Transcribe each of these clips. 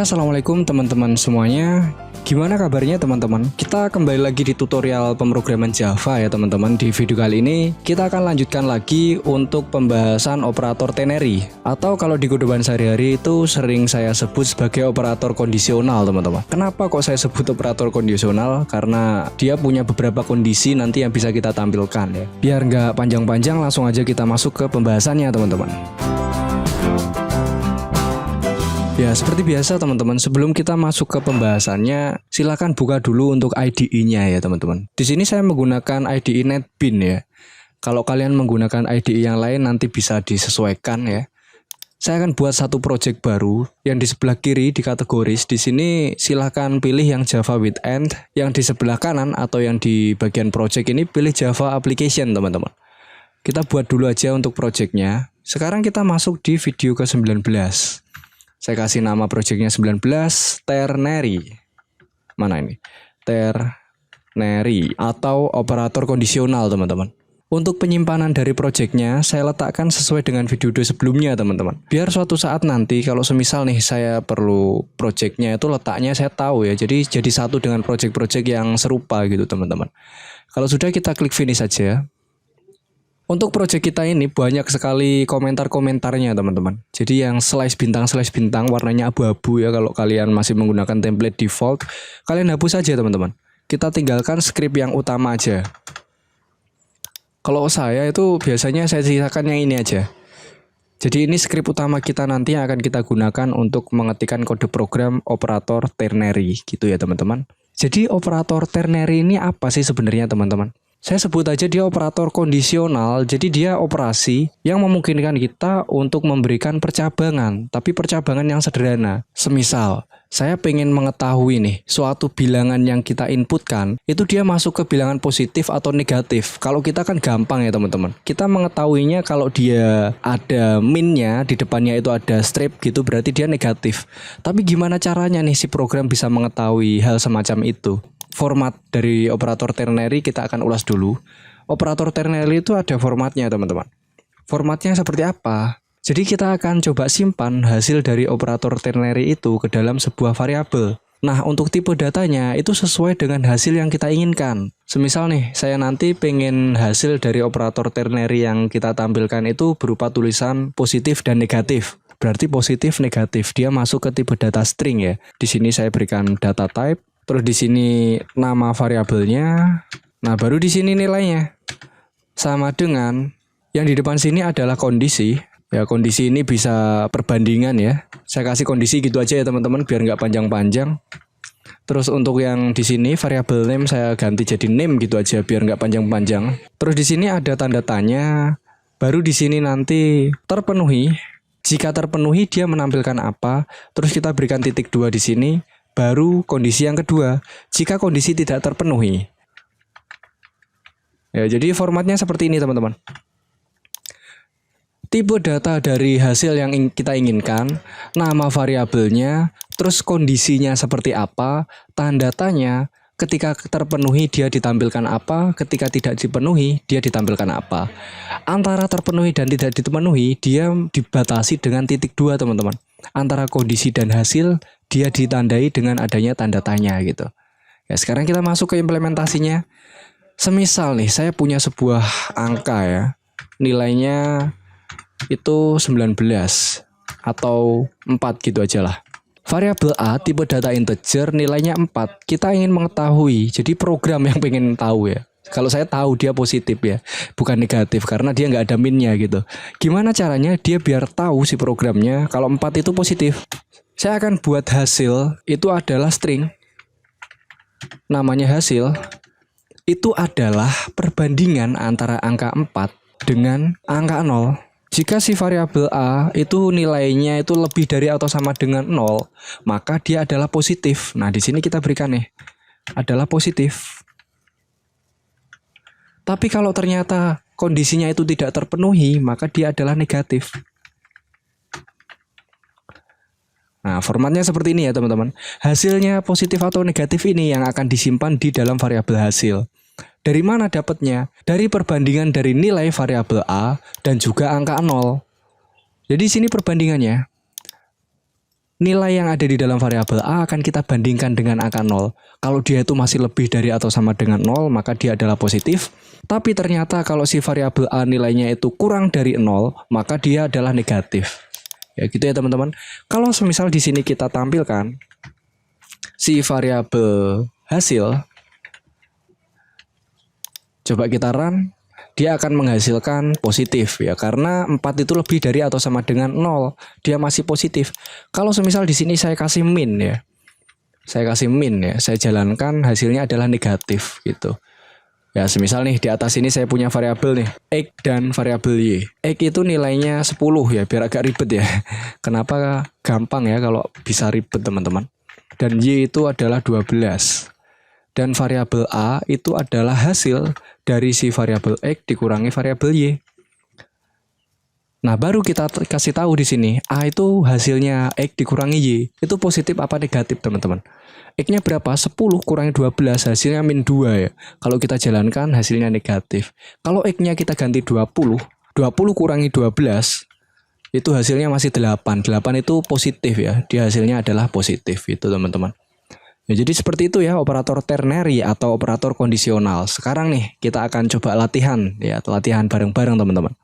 Ya, assalamualaikum teman-teman semuanya. Gimana kabarnya teman-teman? Kita kembali lagi di tutorial pemrograman Java ya teman-teman. Di video kali ini kita akan lanjutkan lagi untuk pembahasan operator ternary, atau kalau di kehidupan sehari-hari itu sering saya sebut sebagai operator kondisional teman-teman. Kenapa kok saya sebut operator kondisional? Karena dia punya beberapa kondisi nanti yang bisa kita tampilkan ya. Biar nggak panjang-panjang, langsung aja kita masuk ke pembahasannya teman-teman. Ya, seperti biasa teman-teman, sebelum kita masuk ke pembahasannya, silakan buka dulu untuk IDE-nya ya teman-teman. Di sini saya menggunakan IDE NetBeans ya. Kalau kalian menggunakan IDE yang lain nanti bisa disesuaikan ya. Saya akan buat satu project baru yang di sebelah kiri di kategoris. Di sini silakan pilih yang Java with End, yang di sebelah kanan atau yang di bagian project ini pilih Java Application teman-teman. Kita buat dulu aja untuk projectnya. Sekarang kita masuk di video ke-19. Saya kasih nama projectnya 19 ternary. Mana ini? Ternary atau operator kondisional teman-teman. Untuk penyimpanan dari projectnya saya letakkan sesuai dengan video sebelumnya teman-teman. Biar suatu saat nanti kalau semisal nih saya perlu projectnya itu letaknya saya tahu ya. Jadi satu dengan project-project yang serupa gitu teman-teman. Kalau sudah kita klik finish saja. Untuk project kita ini banyak sekali komentar-komentarnya teman-teman. Jadi yang slash bintang warnanya abu-abu ya. Kalau kalian masih menggunakan template default, kalian hapus saja teman-teman. Kita tinggalkan script yang utama aja. Kalau saya itu biasanya saya sisakan yang ini aja. Jadi ini script utama kita nanti yang akan kita gunakan untuk mengetikkan kode program operator ternary gitu ya teman-teman. Jadi operator ternary ini apa sih sebenarnya teman-teman? Saya sebut aja dia operator kondisional, jadi dia operasi yang memungkinkan kita untuk memberikan percabangan, tapi percabangan yang sederhana. Semisal, saya pengen mengetahui nih, suatu bilangan yang kita inputkan, itu dia masuk ke bilangan positif atau negatif. Kalau kita kan gampang ya teman-teman. Kita mengetahuinya kalau dia ada minnya, di depannya itu ada strip gitu, berarti dia negatif. Tapi gimana caranya nih si program bisa mengetahui hal semacam itu? Format dari operator ternary kita akan ulas dulu. Operator ternary itu ada formatnya teman-teman. Formatnya seperti apa? Jadi kita akan coba simpan hasil dari operator ternary itu ke dalam sebuah variabel. Nah untuk tipe datanya itu sesuai dengan hasil yang kita inginkan. Semisal nih saya nanti pengen hasil dari operator ternary yang kita tampilkan itu berupa tulisan positif dan negatif. Berarti positif negatif dia masuk ke tipe data string ya. Di sini saya berikan data type. Terus di sini nama variabelnya. Nah, baru di sini nilainya. Sama dengan yang di depan sini adalah kondisi. Ya, kondisi ini bisa perbandingan ya. Saya kasih kondisi gitu aja ya teman-teman biar nggak panjang-panjang. Terus untuk yang di sini variabel name saya ganti jadi name gitu aja biar nggak panjang-panjang. Terus di sini ada tanda tanya. Baru di sini nanti terpenuhi. Jika terpenuhi dia menampilkan apa? Terus kita berikan titik 2 di sini. Baru kondisi yang kedua, jika kondisi tidak terpenuhi. Ya, jadi formatnya seperti ini teman-teman. Tipe data dari hasil yang kita inginkan, nama variabelnya, terus kondisinya seperti apa, tanda tanya, ketika terpenuhi dia ditampilkan apa, ketika tidak dipenuhi dia ditampilkan apa. Antara terpenuhi dan tidak dipenuhi dia dibatasi dengan titik 2 teman-teman. Antara kondisi dan hasil dia ditandai dengan adanya tanda tanya gitu. Ya, sekarang kita masuk ke implementasinya. Semisal nih saya punya sebuah angka ya. Nilainya itu 19 atau 4 gitu aja lah. Variabel A tipe data integer nilainya 4. Kita ingin mengetahui. Jadi program yang pengen tahu ya. Kalau saya tahu dia positif ya, bukan negatif karena dia nggak ada minnya gitu. Gimana caranya dia biar tahu si programnya kalau 4 itu positif? Saya akan buat hasil itu adalah string. Namanya hasil. Itu adalah perbandingan antara angka 4 dengan angka 0. Jika si variabel A itu nilainya itu lebih dari atau sama dengan 0, maka dia adalah positif. Nah, di sini kita berikan nih adalah positif. Tapi kalau ternyata kondisinya itu tidak terpenuhi, maka dia adalah negatif. Nah, formatnya seperti ini ya teman-teman. Hasilnya positif atau negatif ini yang akan disimpan di dalam variabel hasil. Dari mana dapatnya? Dari perbandingan dari nilai variabel A dan juga angka 0. Jadi sini perbandingannya. nilai yang ada di dalam variabel A akan kita bandingkan dengan angka 0. Kalau dia itu masih lebih dari atau sama dengan 0, maka dia adalah positif. Tapi ternyata kalau si variabel A nilainya itu kurang dari 0, maka dia adalah negatif. Ya gitu ya teman-teman. Kalau semisal di sini kita tampilkan si variabel hasil, coba kita run, dia akan menghasilkan positif ya, karena 4 itu lebih dari atau sama dengan 0, dia masih positif. Kalau semisal di sini saya kasih min ya, saya jalankan, hasilnya adalah negatif gitu. Ya semisal nih di atas ini saya punya variabel nih X dan variabel Y. X itu nilainya 10 ya, biar agak ribet ya. Kenapa gampang ya kalau bisa ribet teman-teman. Dan Y itu adalah 12. Dan variabel A itu adalah hasil dari si variabel X dikurangi variabel Y. Nah, baru kita kasih tahu di sini A itu hasilnya X dikurangi Y. Itu positif apa negatif, teman-teman? X-nya berapa? 10 kurangi 12, hasilnya min 2 ya. Kalau kita jalankan hasilnya negatif. Kalau X-nya kita ganti 20, 20 kurangi 12 itu hasilnya masih 8. 8 itu positif ya. Dia hasilnya adalah positif itu, teman-teman. Ya, jadi seperti itu ya operator ternary atau operator kondisional. Sekarang nih kita akan coba latihan ya, latihan bareng-bareng teman-teman.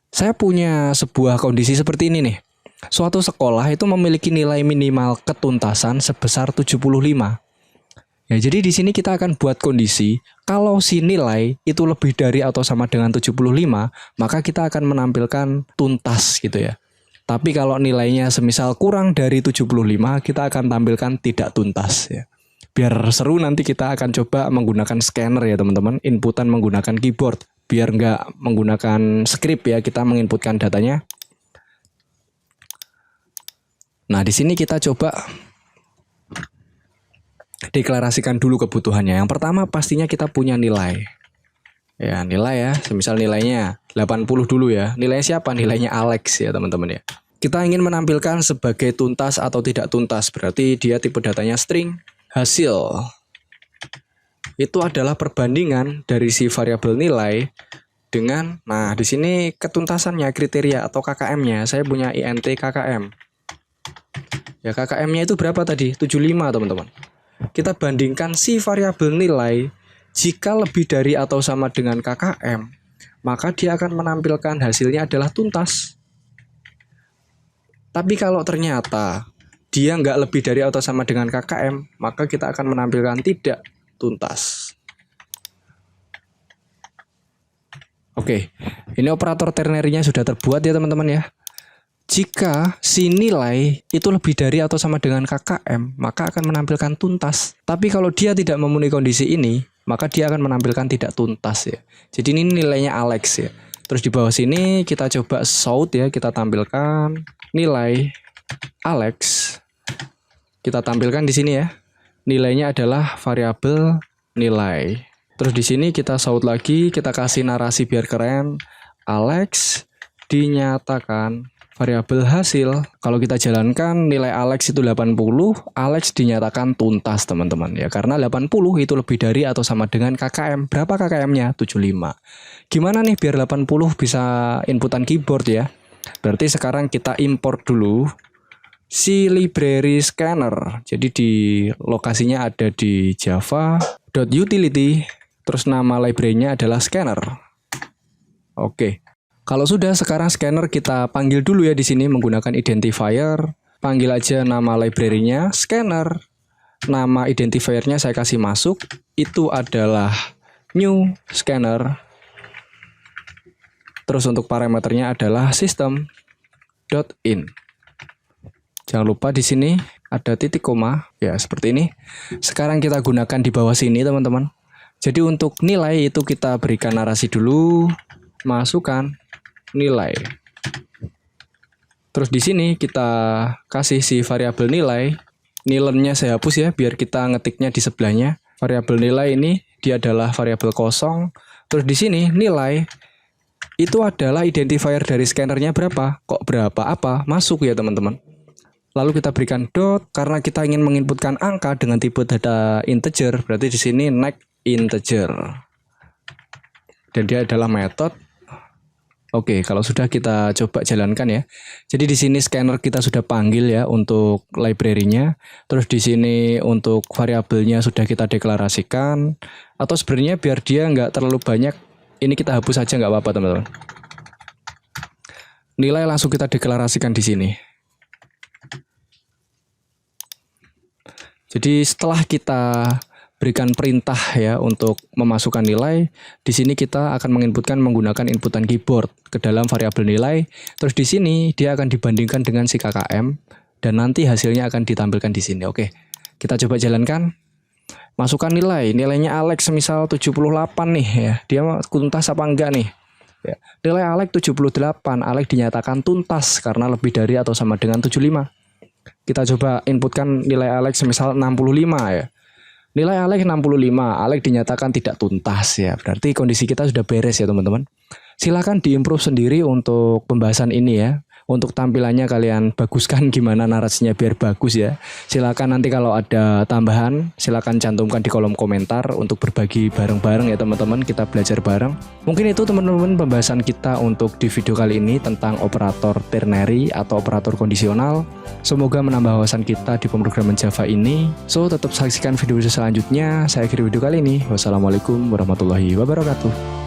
Saya punya sebuah kondisi seperti ini nih. Suatu sekolah itu memiliki nilai minimal ketuntasan sebesar 75. Ya, jadi di sini kita akan buat kondisi kalau si nilai itu lebih dari atau sama dengan 75, maka kita akan menampilkan tuntas gitu ya. Tapi kalau nilainya semisal kurang dari 75, kita akan tampilkan tidak tuntas ya. Biar seru nanti kita akan coba menggunakan scanner ya teman-teman, inputan menggunakan keyboard. Biar nggak menggunakan script ya, kita menginputkan datanya. Nah, di sini kita coba deklarasikan dulu kebutuhannya. Yang pertama pastinya kita punya nilai. Ya, nilai ya. Semisal nilainya 80 dulu ya. Nilainya siapa? Nilainya Alex ya, teman-teman ya. Kita ingin menampilkan sebagai tuntas atau tidak tuntas. Berarti dia tipe datanya string. Hasil itu adalah perbandingan dari si variabel nilai dengan, nah di sini ketuntasannya, kriteria atau KKM-nya. Saya punya int KKM. Ya, KKM-nya itu berapa tadi? 75, teman-teman. Kita bandingkan si variabel nilai, jika lebih dari atau sama dengan KKM, maka dia akan menampilkan hasilnya adalah tuntas. Tapi kalau ternyata dia nggak lebih dari atau sama dengan KKM, maka kita akan menampilkan tidak tuntas. Oke, ini operator ternary-nya sudah terbuat ya teman-teman ya. Jika si nilai itu lebih dari atau sama dengan KKM, maka akan menampilkan tuntas. Tapi kalau dia tidak memenuhi kondisi ini, maka dia akan menampilkan tidak tuntas ya. Jadi ini nilainya Alex ya. Terus di bawah sini kita coba shout ya, kita tampilkan nilai Alex. Kita tampilkan di sini ya. Nilainya adalah variabel nilai. Terus di sini kita shout lagi, kita kasih narasi biar keren. Alex dinyatakan variabel hasil. Kalau kita jalankan nilai Alex itu 80, Alex dinyatakan tuntas teman-teman ya. Karena 80 itu lebih dari atau sama dengan KKM. Berapa KKM-nya? 75. Gimana nih biar 80 bisa inputan keyboard ya? Berarti sekarang kita import dulu si library scanner. Jadi di lokasinya ada di java.utility, terus nama library-nya adalah scanner. Oke. Kalau sudah, sekarang scanner kita panggil dulu ya di sini menggunakan identifier. Panggil aja nama library-nya scanner. Nama identifier-nya saya kasih masuk. Itu adalah new scanner. Terus untuk parameternya adalah system.in. Jangan lupa di sini ada titik koma, ya seperti ini. Sekarang kita gunakan di bawah sini teman-teman. Jadi untuk nilai itu kita berikan narasi dulu, masukkan nilai. Terus di sini kita kasih si variabel nilai. Nilainya saya hapus ya, biar kita ngetiknya di sebelahnya. Variabel nilai ini dia adalah variabel kosong. Terus di sini nilai itu adalah identifier dari scannernya berapa. Kok berapa apa? Masuk ya teman-teman. Lalu kita berikan dot karena kita ingin menginputkan angka dengan tipe data integer. Berarti di sini next integer. Dan dia adalah metode Oke, kalau sudah kita coba jalankan ya. Jadi di sini scanner kita sudah panggil ya untuk library-nya. Terus di sini untuk variabelnya sudah kita deklarasikan. Atau sebenarnya biar dia nggak terlalu banyak, ini kita hapus saja nggak apa-apa teman-teman. Nilai langsung kita deklarasikan di sini. Jadi setelah kita berikan perintah ya untuk memasukkan nilai, di sini kita akan menginputkan menggunakan inputan keyboard ke dalam variabel nilai. Terus di sini dia akan dibandingkan dengan si KKM dan nanti hasilnya akan ditampilkan di sini. Oke, kita coba jalankan. Masukkan nilai, nilainya Alex misal 78 nih ya. Dia tuntas apa enggak nih? Ya. Nilai Alex 78, Alex dinyatakan tuntas karena lebih dari atau sama dengan 75. Kita coba inputkan nilai Alex misal 65 ya. Nilai Alex 65, Alex dinyatakan tidak tuntas ya. Berarti kondisi kita sudah beres ya teman-teman. Silakan diimprove sendiri untuk pembahasan ini ya. Untuk tampilannya kalian baguskan gimana narasinya biar bagus ya. Silakan nanti kalau ada tambahan, silakan cantumkan di kolom komentar untuk berbagi bareng-bareng ya teman-teman. Kita belajar bareng. Mungkin itu teman-teman pembahasan kita untuk di video kali ini tentang operator ternary atau operator kondisional. Semoga menambah wawasan kita di pemrograman Java ini. So, tetap saksikan video selanjutnya. Saya akhiri video kali ini. Wassalamualaikum warahmatullahi wabarakatuh.